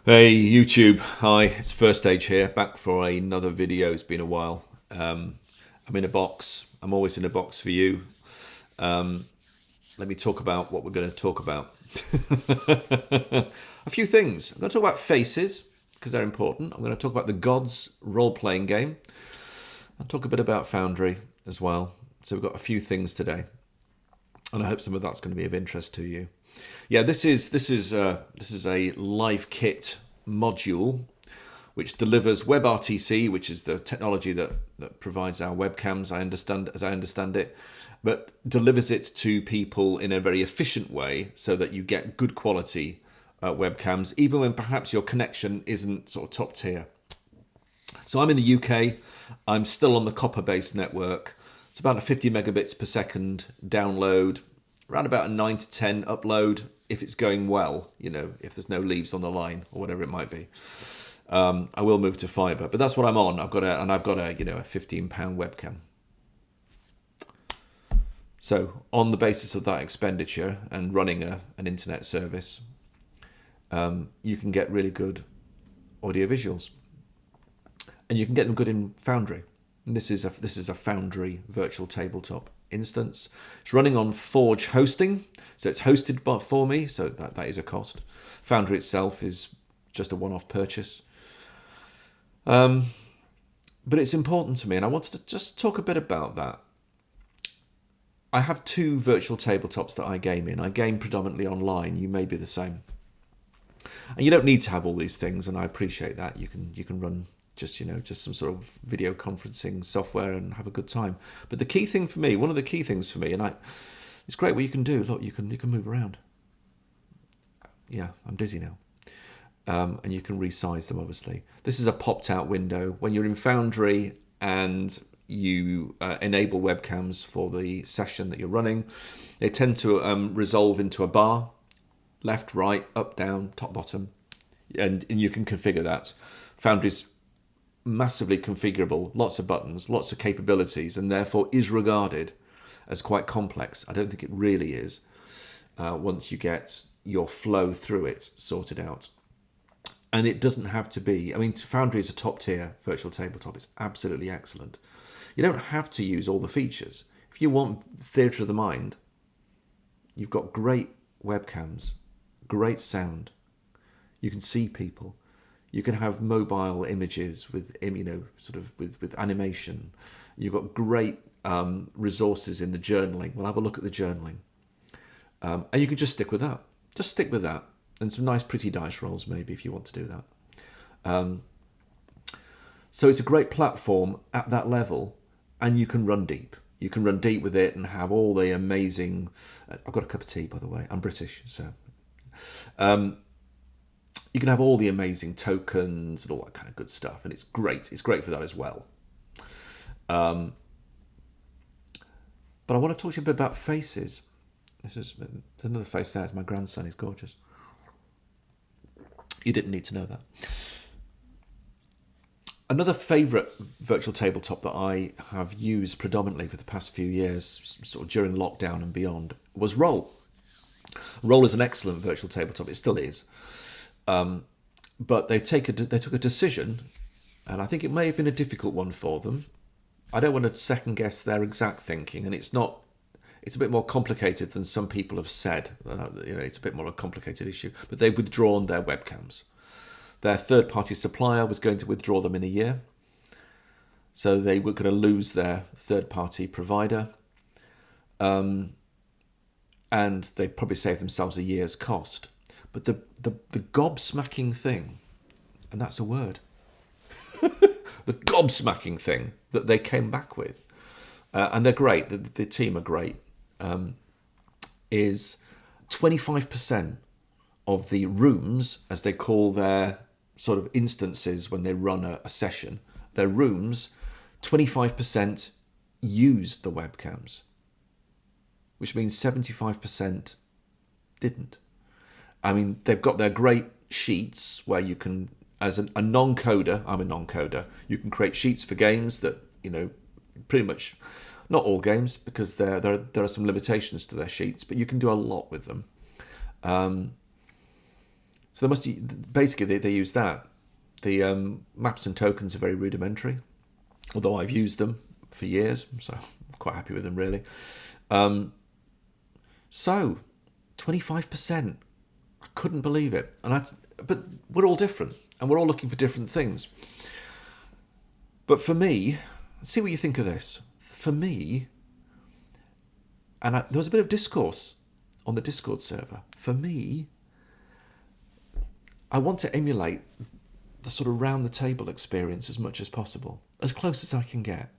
Hey YouTube, hi, it's First Stage here, back for another video. It's been a while. I'm in a box. I'm always in a box for you. Let me talk about what we're going to talk about. A few things. I'm going to talk about faces, because they're important. I'm going to talk about the Gods role-playing game. I'll talk a bit about Foundry as well. So we've got a few things today, and I hope some of that's going to be of interest to you. Yeah, this is a live kit module which delivers WebRTC, which is the technology that provides our webcams. As I understand it, but delivers it to people in a very efficient way so that you get good quality webcams, even when perhaps your connection isn't sort of top tier. So I'm in the UK. I'm still on the copper-based network. It's about a 50 megabits per second download, around about a 9 to 10 upload if it's going well, if there's no leaves on the line or whatever it might be. I will move to fiber, but that's what I'm on. I've got a a £15 webcam. So on the basis of that expenditure and running an internet service, you can get really good audio visuals, and you can get them good in Foundry. And this is a Foundry virtual tabletop instance. It's running on Forge hosting, so it's hosted for me, so that is a cost. Foundry itself is just a one-off purchase. But it's important to me, and I wanted to just talk a bit about that. I have two virtual tabletops that I game in. I game predominantly online. You may be the same. And you don't need to have all these things, and I appreciate that. You can run just some sort of video conferencing software and have a good time. But the key thing for me, one of the key things for me, it's great what you can do. Look, you can move around. Yeah, I'm dizzy now. And you can resize them, obviously. This is a popped out window. When you're in Foundry and you enable webcams for the session that you're running, they tend to resolve into a bar, left, right, up, down, top, bottom, and you can configure that. Foundry's massively configurable, lots of buttons, lots of capabilities, and therefore is regarded as quite complex. I don't think it really is once you get your flow through it sorted out. And it doesn't have to be. I mean, Foundry is a top tier virtual tabletop. It's absolutely excellent. You don't have to use all the features. If you want theatre of the mind, you've got great webcams, great sound. You can see people. You can have mobile images with, with animation. You've got great resources in the journaling. We'll have a look at the journaling. And you can just stick with that. Just stick with that. And some nice pretty dice rolls maybe if you want to do that. So it's a great platform at that level, and you can run deep. You can run deep with it and have all the amazing... I've got a cup of tea, by the way. I'm British, so... you can have all the amazing tokens and all that kind of good stuff, and it's great. It's great for that as well. But I want to talk to you a bit about faces. There's another face there. It's my grandson. He's gorgeous. You didn't need to know that. Another favourite virtual tabletop that I have used predominantly for the past few years, sort of during lockdown and beyond, was Roll. Roll is an excellent virtual tabletop. It still is. But they took a decision, and I think it may have been a difficult one for them. I don't want to second guess their exact thinking, and it's a bit more complicated than some people have said. It's a bit more of a complicated issue, but they've withdrawn their webcams. Their third-party supplier was going to withdraw them in a year, so they were going to lose their third-party provider, and they probably saved themselves a year's cost. But the gobsmacking thing, and that's a word, the gobsmacking thing that they came back with, and they're great, the team are great, is 25% of the rooms, as they call their sort of instances when they run a session, their rooms, 25% used the webcams, which means 75% didn't. I mean, they've got their great sheets where you can, as a non-coder, I'm a non-coder, you can create sheets for games that, pretty much, not all games, because there are some limitations to their sheets, but you can do a lot with them. So basically they use that. The maps and tokens are very rudimentary, although I've used them for years, so I'm quite happy with them really. So 25%, I couldn't believe it. But we're all different, and we're all looking for different things. But for me, see what you think of this. For me, there was a bit of discourse on the Discord server. For me, I want to emulate the sort of round the table experience as much as possible, as close as I can get.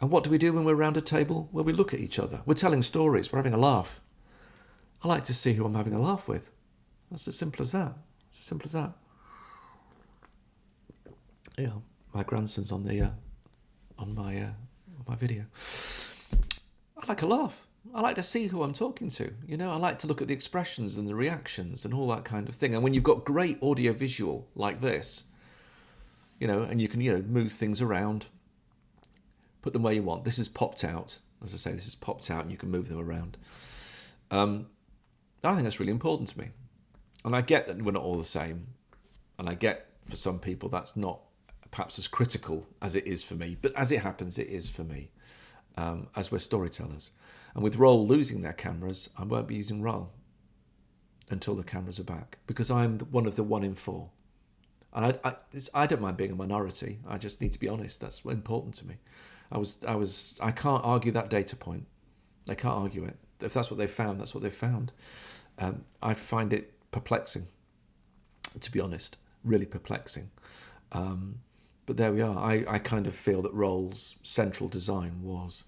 And what do we do when we're around a table? Well, we look at each other. We're telling stories. We're having a laugh. I like to see who I'm having a laugh with. That's as simple as that. It's as simple as that. Yeah, my grandson's on my video. I like a laugh. I like to see who I'm talking to. You know, I like to look at the expressions and the reactions and all that kind of thing. And when you've got great audio visual like this, you know, and you can, you know, move things around, put them where you want. This is popped out. As I say, this is popped out and you can move them around. I think that's really important to me. And I get that we're not all the same. And I get for some people that's not perhaps as critical as it is for me. But as it happens, it is for me, as we're storytellers. And with Roll losing their cameras, I won't be using Roll until the cameras are back, because I'm one of the 1 in 4. And I don't mind being a minority. I just need to be honest. That's important to me. I can't argue that data point. They can't argue it. If that's what they found, that's what they found. I find it perplexing, to be honest, really perplexing. But there we are. I kind of feel that Roll's central design was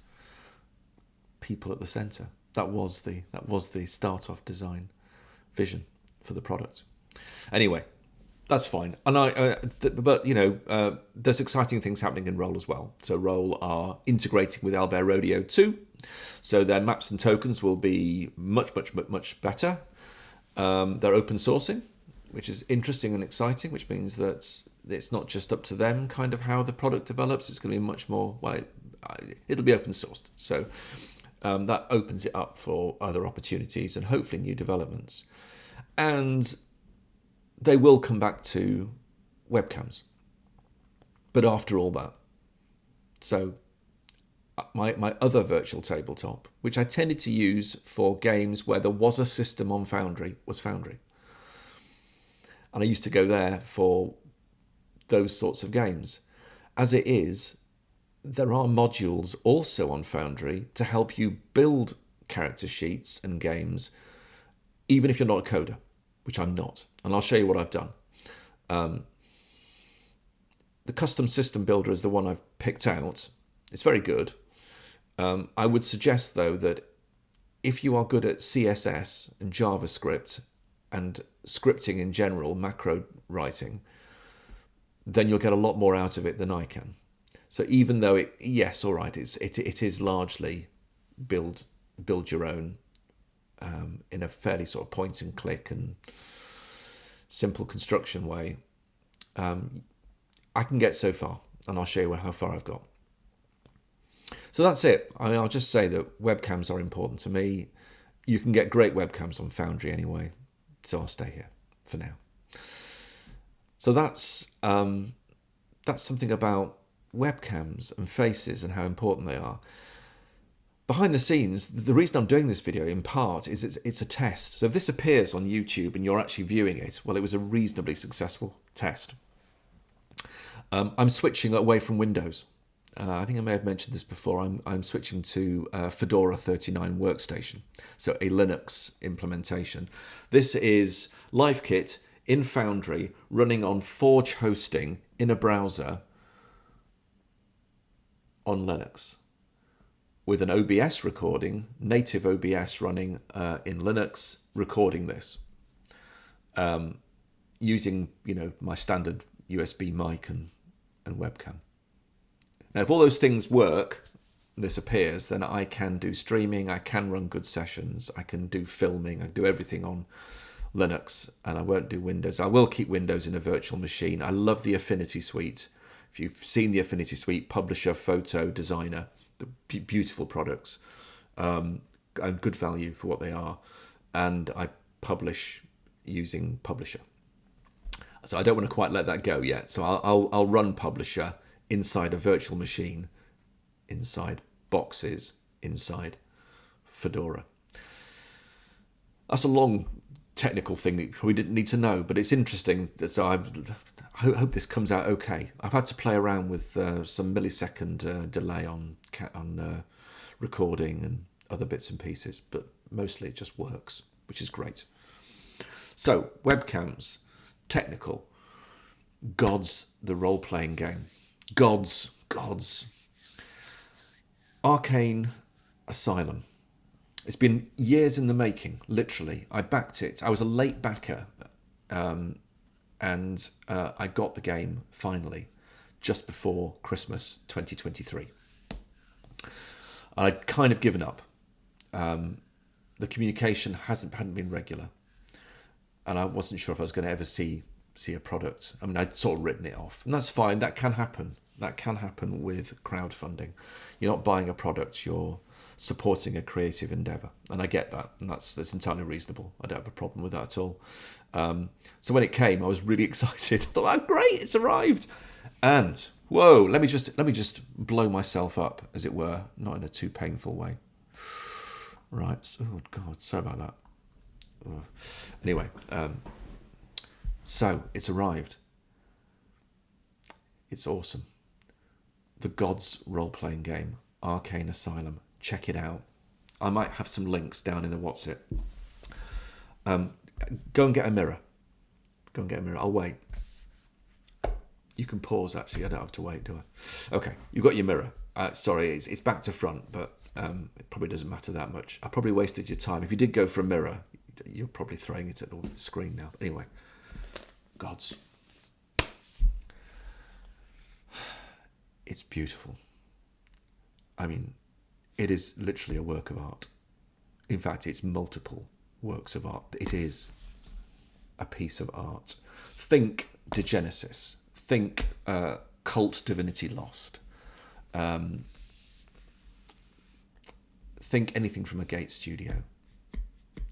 people at the centre. That was the start-off design vision for the product. Anyway, that's fine. And but you know, there's exciting things happening in Roll as well. So Roll are integrating with Albert Rodeo 2, so their maps and tokens will be much better. They're open sourcing, which is interesting and exciting, which means that it's not just up to them kind of how the product develops. It's going to be much more, well, it'll be open sourced. So that opens it up for other opportunities and hopefully new developments. And they will come back to webcams. But after all that, so my other virtual tabletop, which I tended to use for games where there was a system on Foundry, was Foundry. And I used to go there for those sorts of games. As it is, there are modules also on Foundry to help you build character sheets and games, even if you're not a coder, which I'm not. And I'll show you what I've done. The custom system builder is the one I've picked out. It's very good. I would suggest, though, that if you are good at CSS and JavaScript and scripting in general, macro writing, then you'll get a lot more out of it than I can. So even though it is largely build your own in a fairly sort of point and click and simple construction way, I can get so far, and I'll show you how far I've got. So that's it. I'll just say that webcams are important to me. You can get great webcams on Foundry anyway, so I'll stay here for now. So that's something about webcams and faces and how important they are. Behind the scenes, the reason I'm doing this video in part is it's a test. So if this appears on YouTube and you're actually viewing it, well, it was a reasonably successful test. I'm switching away from Windows. I think I may have mentioned this before. I'm switching to Fedora 39 Workstation, so a Linux implementation. This is LiveKit in Foundry running on Forge hosting in a browser on Linux, with an OBS recording, native OBS running in Linux, recording this using my standard USB mic and webcam. Now, if all those things work, this appears, then I can do streaming, I can run good sessions, I can do filming, I can do everything on Linux, and I won't do Windows. I will keep Windows in a virtual machine. I love the Affinity Suite. If you've seen the Affinity Suite, Publisher, Photo, Designer, the beautiful products, and good value for what they are. And I publish using Publisher. So I don't want to quite let that go yet. So I'll run Publisher inside a virtual machine, inside boxes, inside Fedora. That's a long technical thing that we didn't need to know, but it's interesting. So I hope this comes out okay. I've had to play around with some millisecond delay on recording and other bits and pieces, but mostly it just works, which is great. So, webcams, technical, Gods, the role-playing game. Gods. Arkhane Asylum. It's been years in the making, literally. I backed it. I was a late backer, and I got the game finally, just before Christmas 2023. I'd kind of given up. The communication hadn't been regular, and I wasn't sure if I was going to ever see a product. I mean, I'd sort of written it off, and that's fine. That can happen. That can happen with crowdfunding. You're not buying a product, you're supporting a creative endeavour, and I get that, and that's entirely reasonable. I don't have a problem with that at all. So when it came, I was really excited. I thought, oh, great, it's arrived. And whoa, let me just blow myself up, as it were, not in a too painful way. Right. Oh God, sorry about that. Oh. Anyway, so it's arrived. It's awesome. The Gods role-playing game, Arkhane Asylum. Check it out. I might have some links down in the what's it. Go and get a mirror. Go and get a mirror. I'll wait. You can pause, actually. I don't have to wait, do I? Okay, you've got your mirror. Sorry, it's back to front, but it probably doesn't matter that much. I probably wasted your time. If you did go for a mirror, you're probably throwing it at the screen now. Anyway, Gods. It's beautiful. I mean, it is literally a work of art. In fact, it's multiple works of art. It is a piece of art. Think Degenesis. Think Cult Divinity Lost. Think anything from a Gate Studio.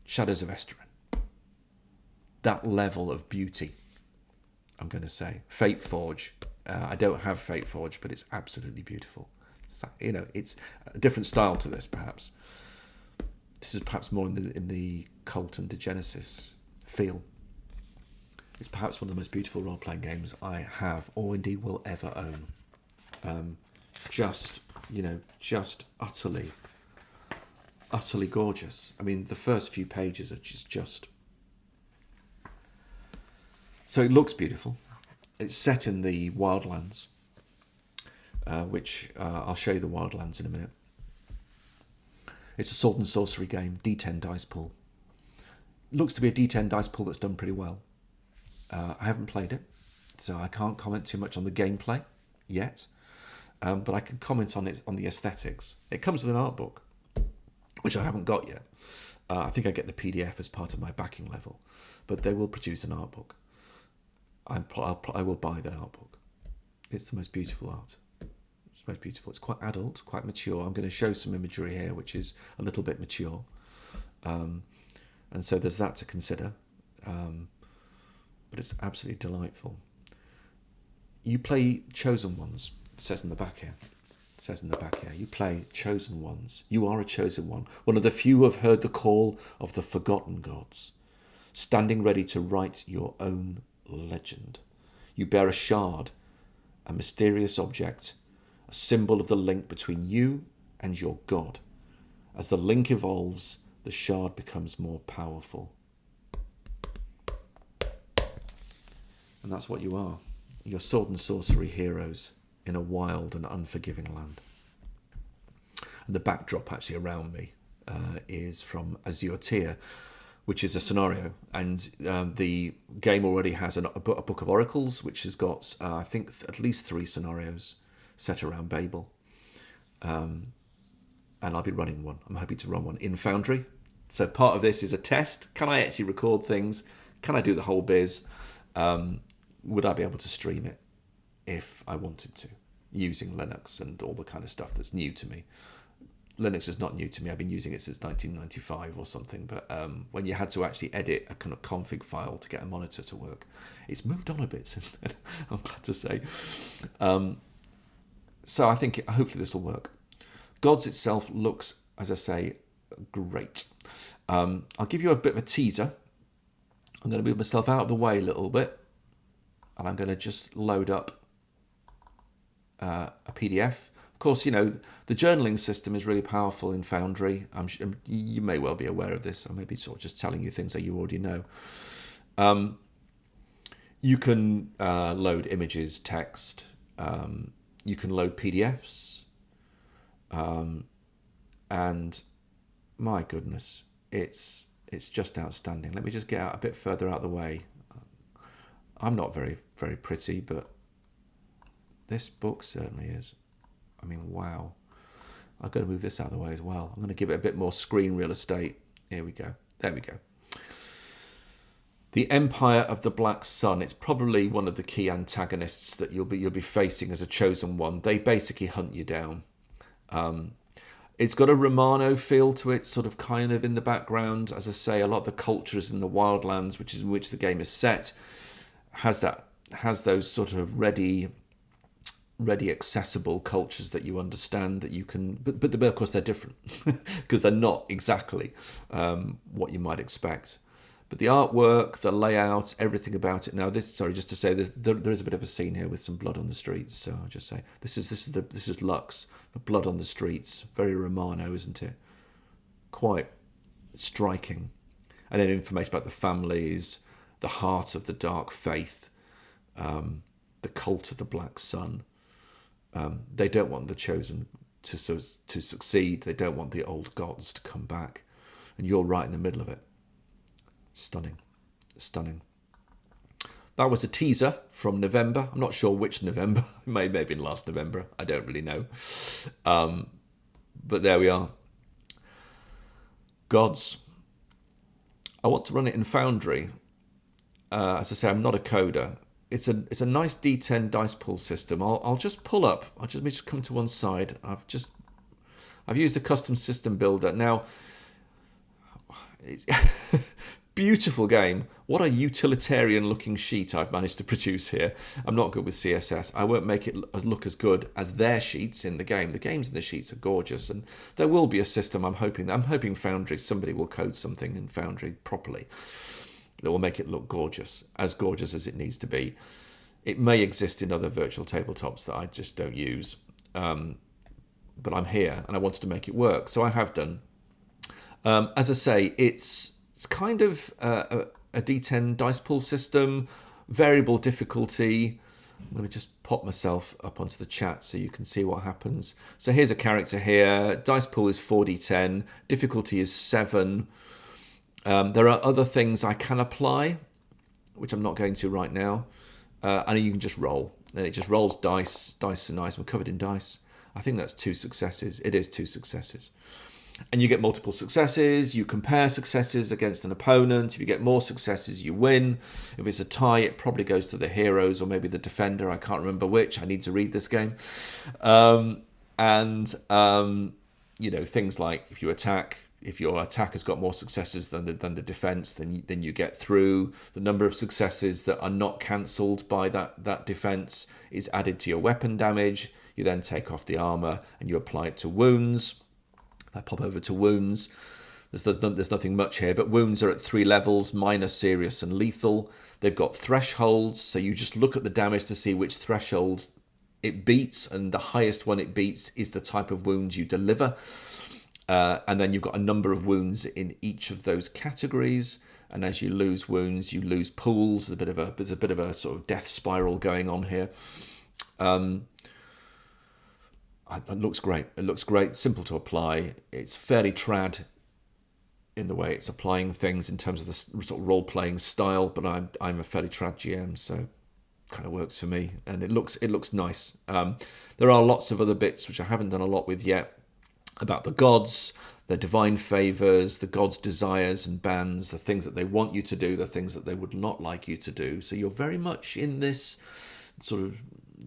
Shadows of Esterin. That level of beauty, I'm going to say. Fate Forge. I don't have Fate Forge, but it's absolutely beautiful. It's a different style to this, perhaps. This is perhaps more in the Cult and Degenesis feel. It's perhaps one of the most beautiful role-playing games I have, or indeed will ever own. Just utterly gorgeous. I mean, the first few pages are just... So it looks beautiful. It's set in the Wildlands, which I'll show you the Wildlands in a minute. It's a sword and sorcery game, D10 dice pool. Looks to be a D10 dice pool that's done pretty well. I haven't played it, so I can't comment too much on the gameplay yet, but I can comment on the aesthetics. It comes with an art book, which I haven't got yet. I think I get the PDF as part of my backing level, but they will produce an art book. I will buy the art book. It's the most beautiful art. It's most beautiful. It's quite adult, quite mature. I'm going to show some imagery here, which is a little bit mature. And so there's that to consider. But it's absolutely delightful. You play chosen ones. It says in the back here. It says in the back here. You play chosen ones. You are a chosen one. One of the few who have heard the call of the forgotten gods, standing ready to write your own legend. You bear a shard, a mysterious object, a symbol of the link between you and your god. As the link evolves, the shard becomes more powerful. And that's what you are. You're sword and sorcery heroes in a wild and unforgiving land. And the backdrop actually around me is from Azure Tier, which is a scenario. And the game already has a book of oracles, which has got, I think, at least 3 scenarios set around Babel. And I'll be running one. I'm happy to run one in Foundry. So part of this is a test. Can I actually record things? Can I do the whole biz? Would I be able to stream it if I wanted to, using Linux and all the kind of stuff that's new to me? Linux is not new to me. I've been using it since 1995 or something. But when you had to actually edit a kind of config file to get a monitor to work, it's moved on a bit since then, I'm glad to say. So I think hopefully this will work. Gods itself looks, as I say, great. I'll give you a bit of a teaser. I'm going to move myself out of the way a little bit, and I'm going to just load up a PDF. Of course, you know, the journaling system is really powerful in Foundry. You may well be aware of this. I may be sort of just telling you things that you already know. You can load images, text. You can load PDFs. And my goodness, it's just outstanding. Let me just get out a bit further out of the way. I'm not very, very pretty, but this book certainly is. I mean, wow. I've got to move this out of the way as well. I'm going to give it a bit more screen real estate. Here we go. There we go. The Empire of the Black Sun. It's probably one of the key antagonists that you'll be facing as a chosen one. They basically hunt you down. It's got a Romano feel to it, sort of kind of in the background. As I say, a lot of the cultures in the wildlands, which is in which the game is set, has those sort of ready accessible cultures that you understand, that you can, but of course they're different because they're not exactly what you might expect. But the artwork, the layout, everything about it. Now, just to say, there is a bit of a scene here with some blood on the streets. So I'll just say this is Lux, the blood on the streets. Very Romano, isn't it? Quite striking. And then information about the families, the heart of the dark faith, the cult of the Black Sun. They don't want the chosen to succeed. They don't want the old gods to come back. And you're right in the middle of it. Stunning. That was a teaser from November. I'm not sure which November. It may have been last November. I don't really know. But there we are. Gods. I want to run it in Foundry. As I say, I'm not a coder. It's a nice D10 dice pool system. I'll just pull up. Let me just come to one side. I've used the custom system builder. Now, it's beautiful game. What a utilitarian looking sheet I've managed to produce here. I'm not good with CSS. I won't make it look as good as their sheets in the game. The games in the sheets are gorgeous, and there will be a system. I'm hoping Foundry, somebody will code something in Foundry properly that will make it look gorgeous as it needs to be. It may exist in other virtual tabletops that I just don't use, but I'm here and I wanted to make it work, so I have done. As I say, it's kind of a D10 dice pool system, variable difficulty. I'm going to just pop myself up onto the chat so you can see what happens. So here's a character here. Dice pool is 4d10. Difficulty is 7. There are other things I can apply, which I'm not going to right now. And you can just roll. And it just rolls dice. Dice are nice. We're covered in dice. I think that's 2 successes. It is 2 successes. And you get multiple successes. You compare successes against an opponent. If you get more successes, you win. If it's a tie, it probably goes to the heroes or maybe the defender. I can't remember which. I need to read this game. Things like if you attack, if your attack has got more successes than the defense, then you get through. The number of successes that are not cancelled by that defense is added to your weapon damage. You then take off the armor and you apply it to wounds. I pop over to wounds. There's nothing much here, but wounds are at 3 levels: minor, serious, and lethal. They've got thresholds, so you just look at the damage to see which threshold it beats, and the highest one it beats is the type of wound you deliver. And then you've got a number of wounds in each of those categories. And as you lose wounds, you lose pools. There's a bit of a sort of death spiral going on here. It looks great. It looks great. Simple to apply. It's fairly trad in the way it's applying things in terms of the sort of role-playing style. But I'm a fairly trad GM, so it kind of works for me. And it looks nice. There are lots of other bits which I haven't done a lot with yet, about the gods, their divine favors, the gods' desires and bans, the things that they want you to do, the things that they would not like you to do. So you're very much in this sort of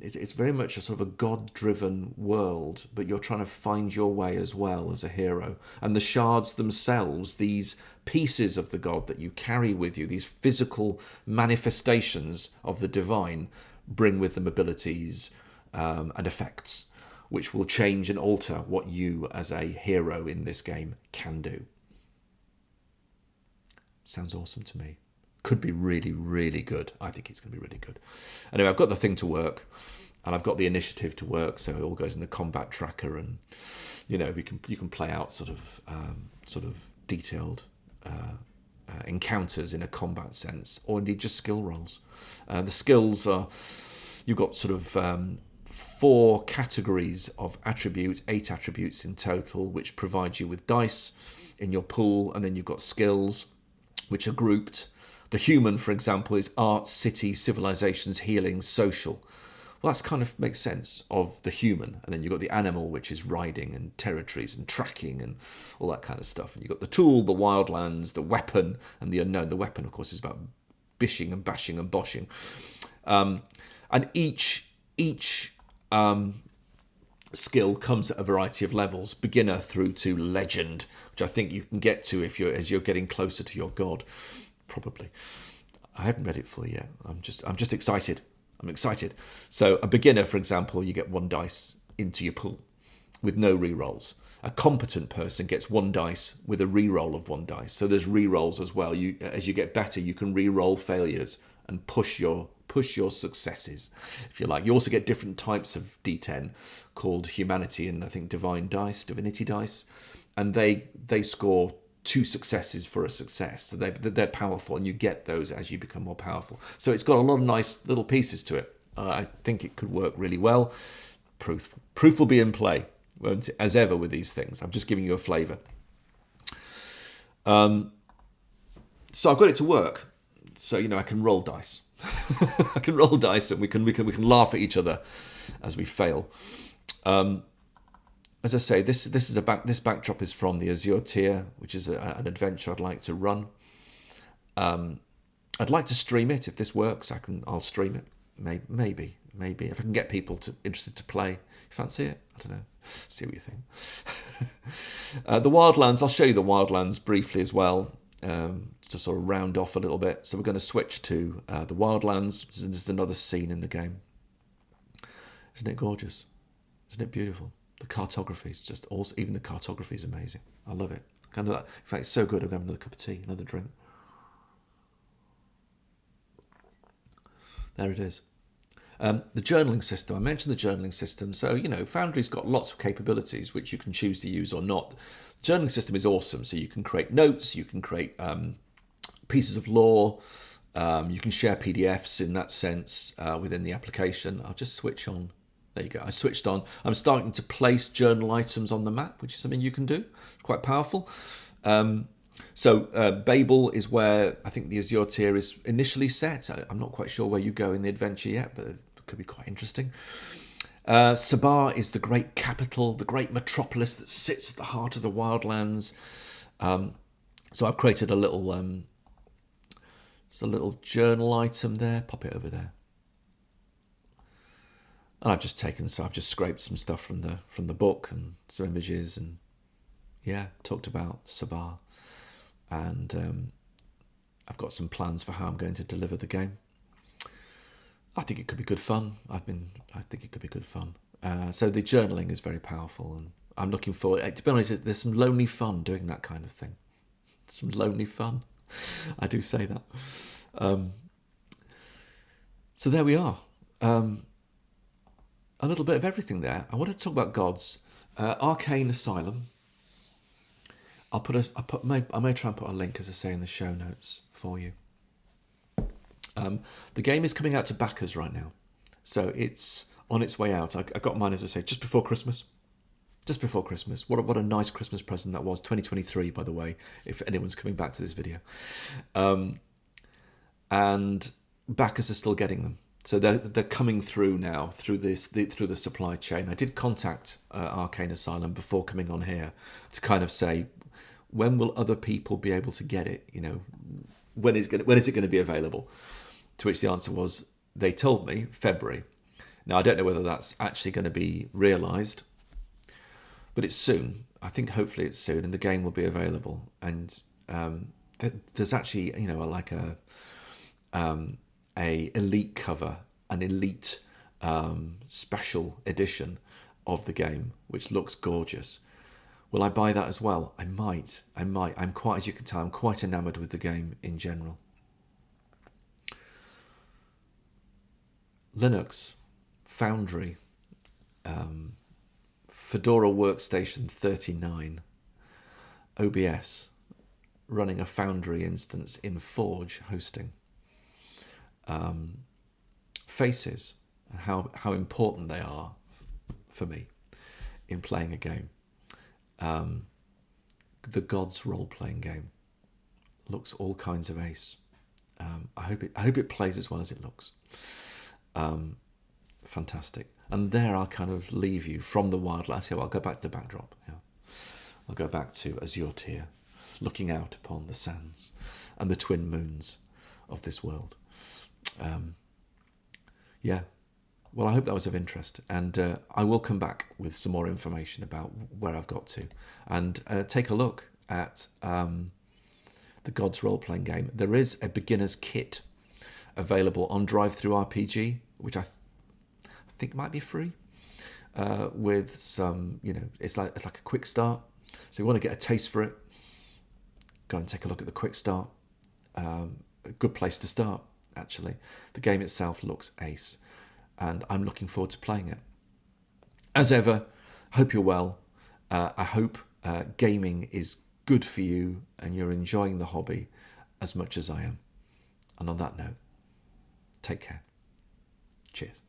it's very much a sort of a God-driven world, but you're trying to find your way as well as a hero. And the shards themselves, these pieces of the God that you carry with you, these physical manifestations of the divine, bring with them abilities and effects, which will change and alter what you as a hero in this game can do. Sounds awesome to me. Could be really, really good. I think it's going to be really good. Anyway, I've got the thing to work, and I've got the initiative to work, so it all goes in the combat tracker, and you know, you can play out sort of detailed encounters in a combat sense, or indeed just skill rolls. The skills are, you've got sort of 4 categories of attribute, 8 attributes in total, which provide you with dice in your pool, and then you've got skills which are grouped. The human, for example, is art, city, civilizations, healing, social. Well, that's kind of makes sense of the human. And then you've got the animal, which is riding and territories and tracking and all that kind of stuff. And you've got the tool, the wildlands, the weapon, and the unknown. The weapon, of course, is about bishing and bashing and boshing. And each skill comes at a variety of levels, beginner through to legend, which I think you can get to as you're getting closer to your god. Probably. I haven't read it fully yet. I'm just excited. I'm excited. So a beginner, for example, you get 1 dice into your pool with no re-rolls. A competent person gets 1 dice with a re-roll of 1 dice. So there's re-rolls as well. As you get better, you can re-roll failures and push your successes, if you like. You also get different types of D10 called humanity and I think divinity dice, and they score 2 successes for a success. So they're powerful, and you get those as you become more powerful. So it's got a lot of nice little pieces to it. I think it could work really well. Proof will be in play, won't it? As ever with these things. I'm just giving you a flavour. So I've got it to work. So, you know, I can roll dice. I can roll dice, and we can laugh at each other as we fail. As I say, this backdrop is from the Azure tier, which is an adventure I'd like to run. I'd like to stream it. If this works, I'll stream it. Maybe if I can get people interested to play. You fancy it? I don't know. See what you think. The Wildlands. I'll show you the Wildlands briefly as well, to sort of round off a little bit. So we're going to switch to the Wildlands. This is another scene in the game. Isn't it gorgeous? Isn't it beautiful? The cartography is just awesome. Even the cartography is amazing. I love it. In fact, it's so good. I'll have another cup of tea, another drink. There it is. The journaling system. I mentioned the journaling system. So, you know, Foundry's got lots of capabilities which you can choose to use or not. The journaling system is awesome. So you can create notes, you can create pieces of lore, you can share PDFs in that sense within the application. I'll just switch on. There you go. I switched on. I'm starting to place journal items on the map, which is something you can do. It's quite powerful. So Babel is where I think the Azure tier is initially set. I'm not quite sure where you go in the adventure yet, but it could be quite interesting. Sabah is the great capital, the great metropolis that sits at the heart of the wildlands. So I've created a little journal item there. Pop it over there. And I've just scraped some stuff from the book and some images, and talked about Sabah, and I've got some plans for how I'm going to deliver the game. I think it could be good fun. I think it could be good fun. So the journaling is very powerful, and I'm looking forward. To be honest, there's some lonely fun doing that kind of thing. Some lonely fun. I do say that. So there we are. A little bit of everything there. I wanted to talk about gods. Arkhane Asylum. I may try and put a link, as I say, in the show notes for you. The game is coming out to backers right now, so it's on its way out. I got mine, as I say, just before Christmas. Just before Christmas. What a nice Christmas present that was. 2023, by the way, if anyone's coming back to this video. And backers are still getting them. So they're coming through now through the supply chain. I did contact Arkhane Asylum before coming on here to kind of say, when will other people be able to get it? You know, when is it going to be available? To which the answer was, they told me February. Now, I don't know whether that's actually going to be realised, but it's soon. I think hopefully it's soon, and the game will be available. And there's actually, you know, like a elite cover, an elite special edition of the game, which looks gorgeous. Will I buy that as well? I might. I'm quite, as you can tell, I'm quite enamoured with the game in general. Linux, Foundry, Fedora Workstation 39, OBS, running a Foundry instance in Forge hosting. Faces, and how important they are for me in playing a game. The Gods role-playing game looks all kinds of ace. I hope it plays as well as it looks. Fantastic. And there I'll kind of leave you from the wildlife. So I'll go back to the backdrop. Yeah. I'll go back to Azure Tier, looking out upon the sands and the twin moons of this world. Yeah. Well, I hope that was of interest, and I will come back with some more information about where I've got to, and take a look at the Gods role-playing game. There is a beginner's kit available on Drive-Thru-RPG, which I think might be free, with some, you know, it's like a quick start. So you want to get a taste for it, go and take a look at the quick start. A good place to start, actually. The game itself looks ace, and I'm looking forward to playing it. As ever, hope you're well. I hope gaming is good for you and you're enjoying the hobby as much as I am. And on that note, take care. Cheers.